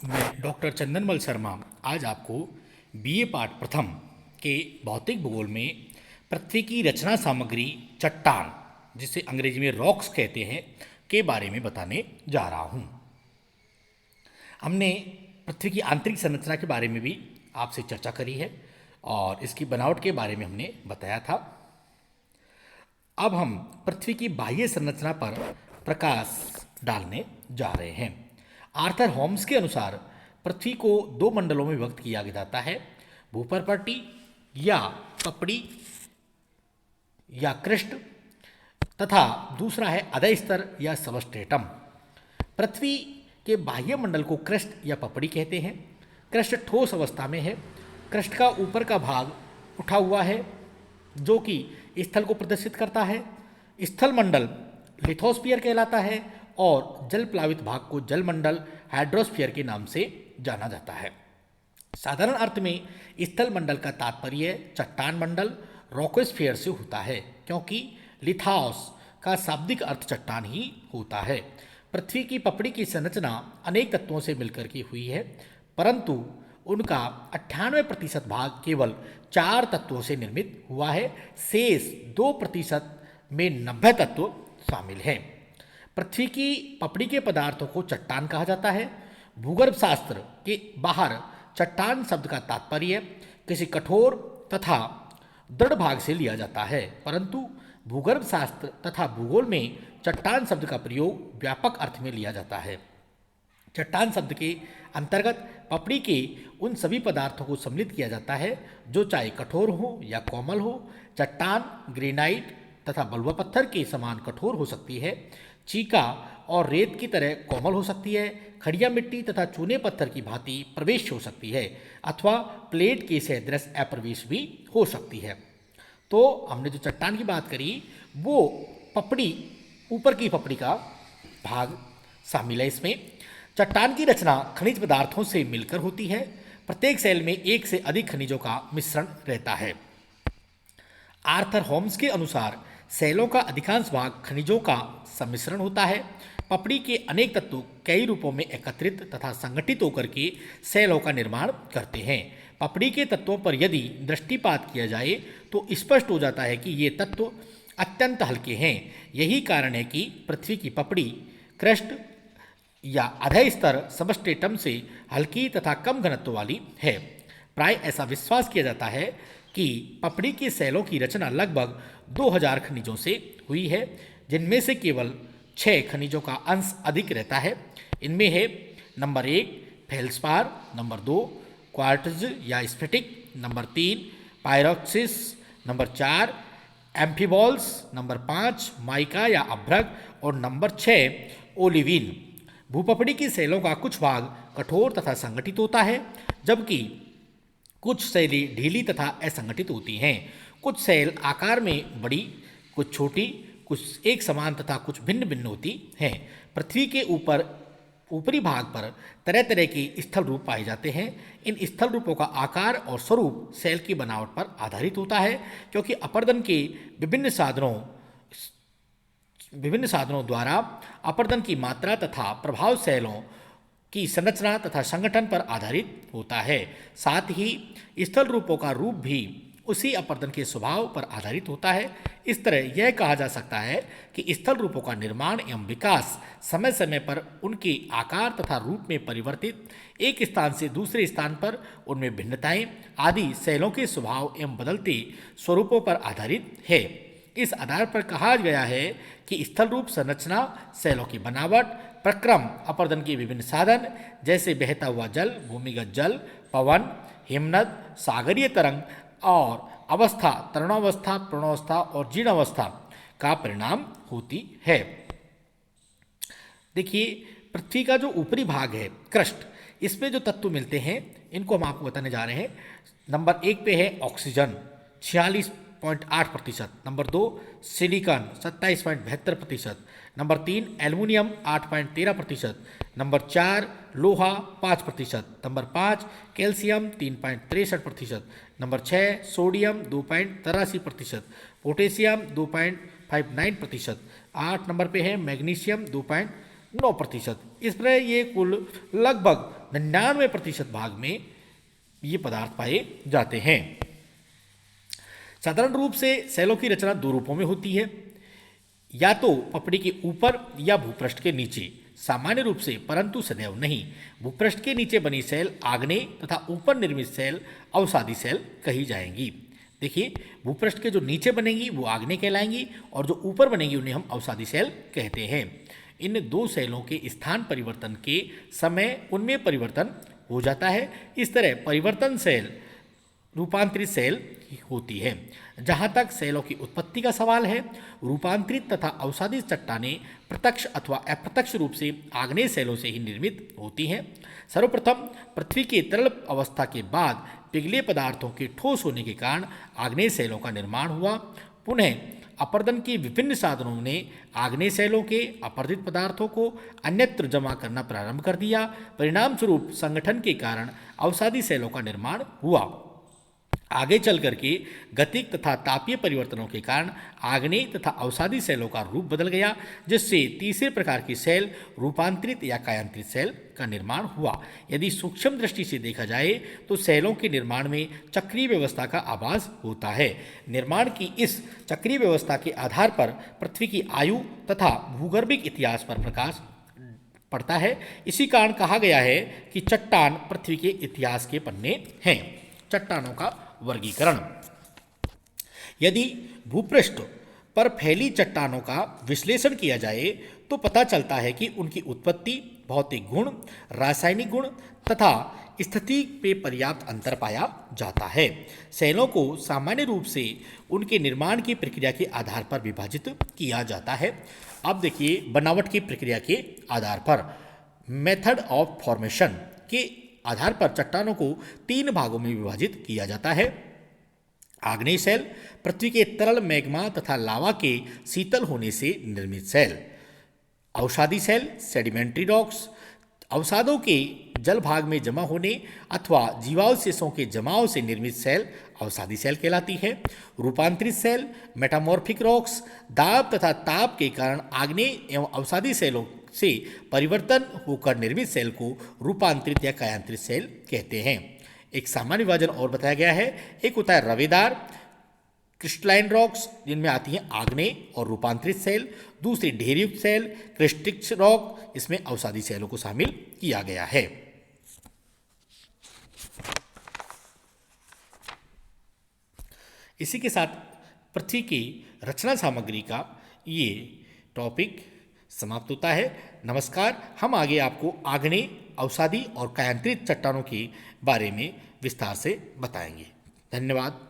मैं डॉक्टर चंदनमल शर्मा आज आपको बीए पाठ प्रथम के भौतिक भूगोल में पृथ्वी की रचना सामग्री चट्टान, जिसे अंग्रेजी में रॉक्स कहते हैं, के बारे में बताने जा रहा हूँ। हमने पृथ्वी की आंतरिक संरचना के बारे में भी आपसे चर्चा करी है और इसकी बनावट के बारे में हमने बताया था। अब हम पृथ्वी की बाह्य संरचना पर प्रकाश डालने जा रहे हैं। आर्थर होम्स के अनुसार पृथ्वी को दो मंडलों में विभक्त किया जाता है, भूपर्पटी या पपड़ी या क्रिस्ट, तथा दूसरा है अधः स्तर या सबस्ट्रेटम। पृथ्वी के बाह्य मंडल को क्रिस्ट या पपड़ी कहते हैं। क्रिस्ट ठोस अवस्था में है। क्रिस्ट का ऊपर का भाग उठा हुआ है जो कि स्थल को प्रदर्शित करता है। स्थल मंडल लिथोस्फीयर कहलाता है और जल प्लावित भाग को जल मंडल हाइड्रोस्फीयर के नाम से जाना जाता है। साधारण अर्थ में स्थल मंडल का तात्पर्य चट्टान मंडल रॉकोस्फीयर से होता है, क्योंकि लिथाओस का शाब्दिक अर्थ चट्टान ही होता है। पृथ्वी की पपड़ी की संरचना अनेक तत्वों से मिलकर की हुई है, परंतु उनका 98% भाग केवल 4 तत्वों से निर्मित हुआ है। शेष 2% में 90 तत्व शामिल हैं। पृथ्वी की पपड़ी के पदार्थों को चट्टान कहा जाता है। भूगर्भ शास्त्र के बाहर चट्टान शब्द का तात्पर्य किसी कठोर तथा दृढ़ भाग से लिया जाता है, परंतु भूगर्भ शास्त्र तथा भूगोल में चट्टान शब्द का प्रयोग व्यापक अर्थ में लिया जाता है। चट्टान शब्द के अंतर्गत पपड़ी के उन सभी पदार्थों को सम्मिलित किया जाता है जो चाहे कठोर हो या कोमल हो। चट्टान ग्रेनाइट तथा बलुआ पत्थर के समान कठोर हो सकती है, चीका और रेत की तरह कोमल हो सकती है, खड़िया मिट्टी तथा चूने पत्थर की भांति प्रवेश हो सकती है, अथवा प्लेट के सदृश अप्रवेश भी हो सकती है। तो हमने जो चट्टान की बात करी वो पपड़ी, ऊपर की पपड़ी का भाग शामिल है। इसमें चट्टान की रचना खनिज पदार्थों से मिलकर होती है। प्रत्येक सेल में एक से अधिक खनिजों का मिश्रण रहता है। आर्थर होम्स के अनुसार सेलों का अधिकांश भाग खनिजों का सम्मिश्रण होता है। पपड़ी के अनेक तत्व कई रूपों में एकत्रित तथा संगठित होकर के सेलों का निर्माण करते हैं। पपड़ी के तत्वों पर यदि दृष्टिपात किया जाए तो स्पष्ट हो जाता है कि ये तत्व अत्यंत हल्के हैं। यही कारण है कि पृथ्वी की पपड़ी क्रस्ट या अधः स्तर सबस्ट्रेटम से हल्की तथा कम घनत्व वाली है। प्राय ऐसा विश्वास किया जाता है कि पपड़ी के सेलों की रचना लगभग 2000 खनिजों से हुई है, जिनमें से केवल 6 खनिजों का अंश अधिक रहता है। इनमें है नंबर 1 फेल्सपार, नंबर 2 क्वार्ट्ज या स्फटिक, नंबर 3 पायरोक्सिस, नंबर 4 एम्फीबॉल्स, नंबर 5 माइका या अभ्रक और नंबर 6 ओलिविन। भूपपड़ी की सेलों का कुछ भाग कठोर तथा संगठित होता है, जबकि कुछ सेलें ढीली तथा असंगठित होती हैं। कुछ सेल आकार में बड़ी, कुछ छोटी, कुछ एक समान तथा कुछ भिन्न भिन्न होती हैं। पृथ्वी के ऊपरी भाग पर तरह तरह के स्थल रूप पाए जाते हैं। इन स्थल रूपों का आकार और स्वरूप सेल की बनावट पर आधारित होता है, क्योंकि अपर्दन के विभिन्न साधनों द्वारा अपर्दन की मात्रा तथा प्रभाव सेलों की संरचना तथा संगठन पर आधारित होता है। साथ ही स्थल रूपों का रूप भी उसी अपर्दन के स्वभाव पर आधारित होता है। इस तरह यह कहा जा सकता है कि स्थल रूपों का निर्माण एवं विकास समय समय पर उनके आकार तथा रूप में परिवर्तित, एक स्थान से दूसरे स्थान पर उनमें भिन्नताएं आदि सेलों के स्वभाव एवं बदलते स्वरूपों पर आधारित है। इस आधार पर कहा गया है कि स्थल रूप संरचना, सेलों की बनावट, प्रक्रम, अपर्दन के विभिन्न साधन जैसे बहता हुआ जल, भूमिगत जल, पवन, हिमनद, सागरीय तरंग और अवस्था, तरुणावस्था, पूर्णावस्था और जीर्णावस्था का परिणाम होती है। देखिए, पृथ्वी का जो ऊपरी भाग है क्रस्ट, इसमें जो तत्व मिलते हैं इनको हम आपको बताने जा रहे हैं। नंबर 1 पे है oxygen 46.8%, number 2 silicon 27.72%, number 3 aluminium 8.13%, number 4 लोहा 5%, number 5 calcium 3.63%, number 6 sodium 2.83%, potassium 2.59%, 8 number पे है मैग्नीशियम 2.9%। इस तरह ये कुल लगभग 99% भाग में ये पदार्थ पाए जाते हैं। साधारण रूप से सेलों की रचना दो रूपों में होती है, या तो पपड़ी के ऊपर या भूपृष्ठ के नीचे। सामान्य रूप से, परंतु सदैव नहीं, भूपृष्ठ के नीचे बनी सेल आग्नेय तथा ऊपर निर्मित सेल अवसादी सेल कही जाएंगी। देखिए, भूपृष्ठ के जो नीचे बनेंगी वो आग्नेय कहलाएंगी और जो ऊपर बनेंगी उन्हें हम अवसादी सेल कहते हैं। इन दो सेलों के स्थान परिवर्तन के समय उनमें परिवर्तन हो जाता है। इस तरह परिवर्तन सेल रूपांतरित सेल होती है। जहाँ तक सेलों की उत्पत्ति का सवाल है, रूपांतरित तथा अवसादी चट्टानें प्रत्यक्ष अथवा अप्रत्यक्ष रूप से आग्नेय सेलों से ही निर्मित होती हैं। सर्वप्रथम पृथ्वी के तरल अवस्था के बाद पिघले पदार्थों के ठोस होने के कारण आग्नेय सेलों का निर्माण हुआ। पुनः अपरदन के विभिन्न साधनों ने आग्नेय सेलों के अपरदित पदार्थों को अन्यत्र जमा करना प्रारंभ कर दिया। परिणाम स्वरूप संगठन के कारण अवसादी सेलों का निर्माण हुआ। आगे चल करके गतिक तथा तापीय परिवर्तनों के कारण आग्नेय तथा अवसादी सेलों का रूप बदल गया, जिससे तीसरे प्रकार की सेल रूपांतरित या कायांतरित सेल का निर्माण हुआ। यदि सूक्ष्म दृष्टि से देखा जाए तो सेलों के निर्माण में चक्रीय व्यवस्था का आभास होता है। निर्माण की इस चक्रीय व्यवस्था के आधार पर पृथ्वी की आयु तथा भूगर्भिक इतिहास पर प्रकाश पड़ता है। इसी कारण कहा गया है कि चट्टान पृथ्वी के इतिहास के पन्ने हैं। चट्टानों का वर्गीकरण। यदि भूपृष्ठ पर फैली चट्टानों का विश्लेषण किया जाए तो पता चलता है कि उनकी उत्पत्ति, भौतिक गुण, रासायनिक गुण तथा स्थिति पे पर्याप्त अंतर पाया जाता है। सेलों को सामान्य रूप से उनके निर्माण की प्रक्रिया के आधार पर विभाजित किया जाता है। अब देखिए, बनावट की प्रक्रिया के आधार पर मेथड ऑफ फॉर्मेशन के आधार पर चट्टानों को तीन भागों में विभाजित किया जाता है। आग्नेय सेल, पृथ्वी के तरल मैग्मा तथा लावा के शीतल होने से निर्मित सेल। अवसादी सेल, सेडिमेंट्री रॉक्स, अवसादों के जल भाग में जमा होने अथवा जीवावशेषों के जमाव से निर्मित सेल अवसादी सेल कहलाती है। रूपांतरित सेल, मेटामॉर्फिक रॉक्स, दाब तथा ताप के कारण आग्नेय एवं अवसादी सेलों से परिवर्तन होकर निर्मित सेल को रूपांतरित या कायांतरित सेल कहते हैं। एक सामान्य विभाजन और बताया गया है। एक होता है रवेदार क्रिस्टलाइन रॉक्स, जिनमें आती हैं आग्नेय और रूपांतरित सेल। दूसरी ढेरयुक्त सेल क्रिस्टिक्स रॉक, इसमें अवसादी सेलों को शामिल किया गया है। इसी के साथ पृथ्वी की रचना सामग्री का ये टॉपिक समाप्त होता है। नमस्कार। हम आगे आपको आग्नेय, अवसादी और कायांतरित चट्टानों के बारे में विस्तार से बताएंगे। धन्यवाद।